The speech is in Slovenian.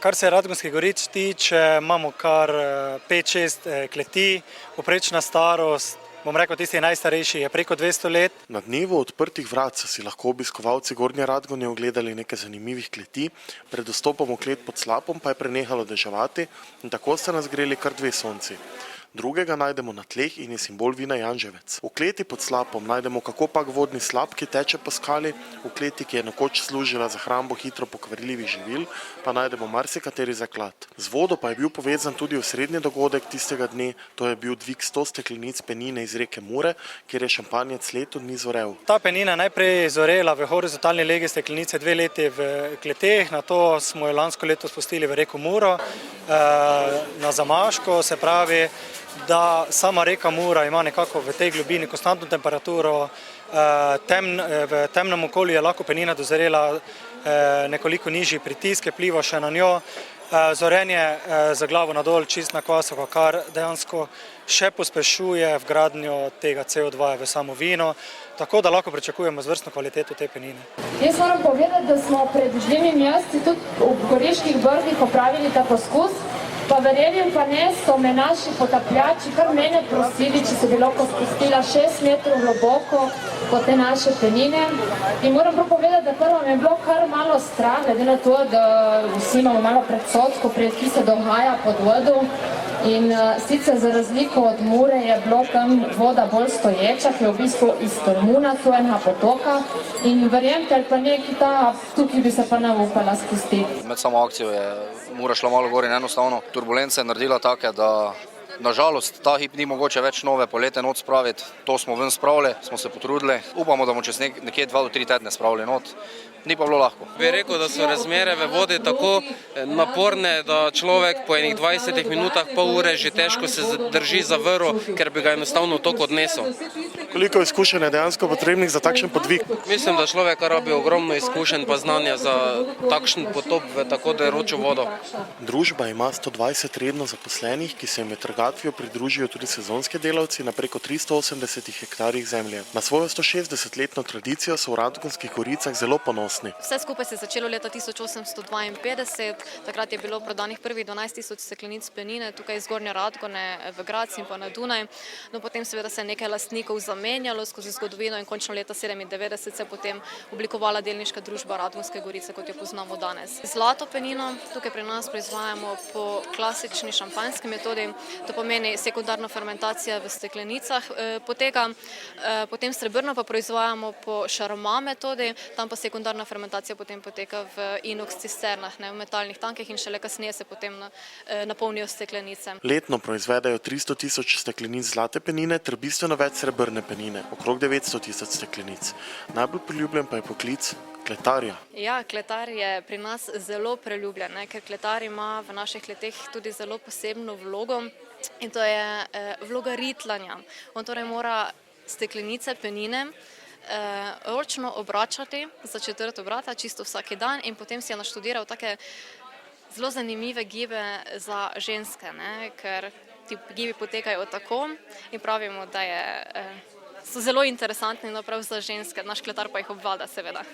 Kar se Radgonskih goric tiče, imamo kar 5-6 kleti, povprečna starost, bom rekel, tisti najstarejši je preko 200 let. Na dnevu odprtih vrat so si lahko obiskovalci Gornje Radgone ogledali nekaj zanimivih kleti, pred vstopom v klet pod slapom pa je prenehalo deževati in tako sta nas greli kar 2 sonci. Drugega najdemo na tleh in je simbol vina Janževec. V kleti pod slapom najdemo kakopak vodni slap, ki teče po skali, v kleti, ki je nekoč služila za hrambo hitro pokvarljivih živil, pa najdemo marsikateri zaklad. Z vodo pa je bil povezan tudi osrednji dogodek tistega dne, to je bil dvig 100 steklenic penine iz reke Mure, kjer je šampanjec leto dni zorel. Ta penina je najprej zorela v horizontalni legi steklenice 2 leti v kleteh, nato smo jo lansko leto spustili v reko Muro na zamaško, se pravi, da sama reka Mura ima nekako v tej globini konstantno temperaturo, v temnem okolju je lahko penina dozorela nekoliko nižji pritisk, je vplival še na njo. Zorenje za glavo nadol, čist na kvasovko, kar dejansko še pospešuje vgradnjo tega CO2 v samo vino, tako da lahko pričakujemo izvrstno kvaliteto te penine. Jaz moram povedati, da smo pred 2 meseci tudi v Goriških brdih opravili ta poskus, pa verjeli pa ne, so me naši potapljači kar mene prosili, če se bi lahko spustila 6 metrov globoko po te naše penine. In moram prav povedati, da prvo mi je bilo kar malo strah, glede na to, da vsi imamo malo predsodkov, ki se dogaja pod vodo. In sicer za razliko od Mure je bilo tam voda bolj stoječa, ki je v bistvu iz Tolmuna, tu enega potoka. In verjemte, pa neki tukaj bi se pa ne upala spustiti. Med samo akcijo je Mura šla malo gor in enostavno turbulence je naredila take, da nažalost ta hip ni mogoče več nove polete not spraviti. To smo ven spravili, smo se potrudili. Upamo, da bomo čez nekje 2 do 3 tedne spravili not. Ni pa bilo lahko. Bi rekel, da so razmere v vodi tako naporne, da človek po enih 20 minutah, pol ure že težko se drži za vrv, ker bi ga enostavno tok odnesel. Koliko izkušenj je dejansko potrebnih za takšen podvig? Mislim, da človek rabi ogromno izkušenj pa znanja za takšen potop v tako deročo vodo. Družba ima 120 redno zaposlenih, ki se jim med trgatvijo pridružijo tudi sezonski delavci na preko 380 hektarjih zemlje. Na svojo 160-letno tradicijo so v Radgonskih goricah zelo ponosni. Vse skupaj se je začelo leta 1852, takrat je bilo prodanih prvih 12 000 steklenic penine tukaj iz Gornje Radgone v Gradec in pa na Dunaj. No, potem seveda se je nekaj lastnikov zamenjalo skozi zgodovino in končno leta 1997 se je potem oblikovala delniška družba Radgonske gorice, kot jo poznamo danes. Zlato penino tukaj pri nas proizvajamo po klasični šampanjski metodi, to pomeni sekundarna fermentacija v steklenicah poteka, potem srebrno pa proizvajamo po šaroma metodi, tam pa sekundarna fermentacija potem poteka v inox cisternah, v metalnih tankih in šele kasneje se potem napolnijo steklenice. Letno proizvedajo 300 000 steklenic zlate penine ter bistveno več srebrne penine, okrog 900 000 steklenic. Najbolj priljubljen pa je poklic kletarja. Ja, kletar je pri nas zelo priljubljen, ker kletar ima v naših kleteh tudi zelo posebno vlogo in to je vloga ritlanja. On torej mora steklenice penine ročno obračati za 4 obrata, čisto vsak dan in potem si je naštudiral take zelo zanimive gibe za ženske, ker ti gibi potekajo tako in pravimo, da so zelo interesantni prav za ženske, naš kletar pa jih obvlada seveda.